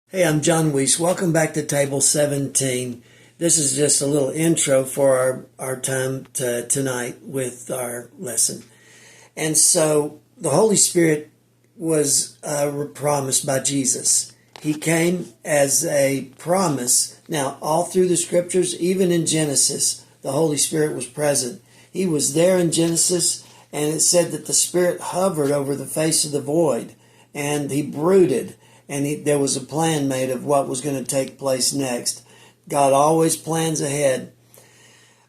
Hey, I'm John Weiss. Welcome back to Table 17. This is just a little intro for our time tonight with our lesson. And so the Holy Spirit was promised by Jesus. He came as a promise. Now, all through the scriptures, even in Genesis, the Holy Spirit was present. He was there in Genesis, and it said that the Spirit hovered over the face of the void, and he brooded. And there was a plan made of what was going to take place next. God always plans ahead.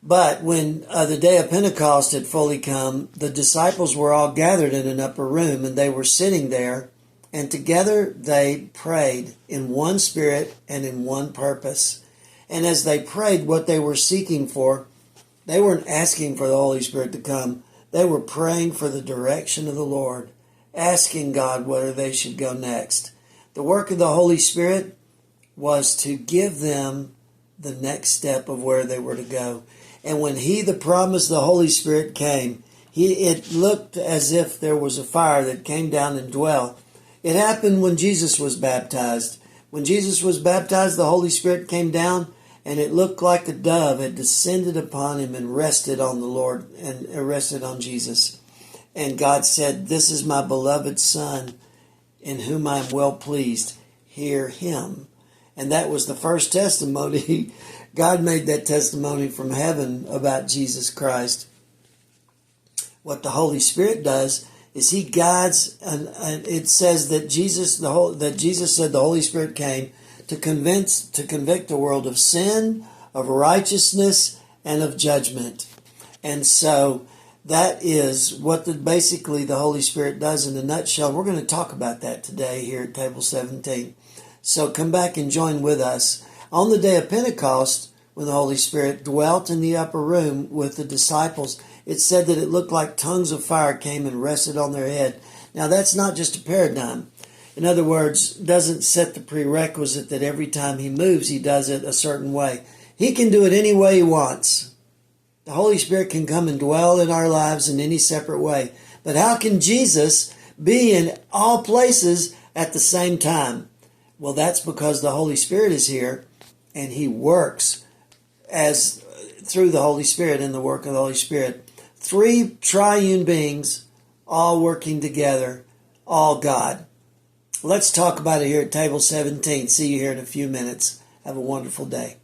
But when the day of Pentecost had fully come, the disciples were all gathered in an upper room, and they were sitting there, and together they prayed in one spirit and in one purpose. And as they prayed what they were seeking for, they weren't asking for the Holy Spirit to come. They were praying for the direction of the Lord, asking God whether they should go next. The work of the Holy Spirit was to give them the next step of where they were to go. And when the promise of the Holy Spirit came, it looked as if there was a fire that came down and dwelt. It happened when Jesus was baptized. When Jesus was baptized, the Holy Spirit came down, and it looked like a dove had descended upon him and rested on the Lord and rested on Jesus. And God said, "This is my beloved Son, in whom I am well pleased. Hear him." And that was the first testimony. God made that testimony from heaven about Jesus Christ. What the Holy Spirit does is he guides, and it says that Jesus said the Holy Spirit came to convict the world of sin, of righteousness, and of judgment. And so that is what basically the Holy Spirit does in a nutshell. We're going to talk about that today here at Table 17. So come back and join with us. On the day of Pentecost, when the Holy Spirit dwelt in the upper room with the disciples, it said that it looked like tongues of fire came and rested on their head. Now that's not just a paradigm. In other words, doesn't set the prerequisite that every time he moves, he does it a certain way. He can do it any way he wants. The Holy Spirit can come and dwell in our lives in any separate way. But how can Jesus be in all places at the same time? Well, that's because the Holy Spirit is here, and he works through the Holy Spirit and the work of the Holy Spirit. Three triune beings, all working together, all God. Let's talk about it here at Table 17. See you here in a few minutes. Have a wonderful day.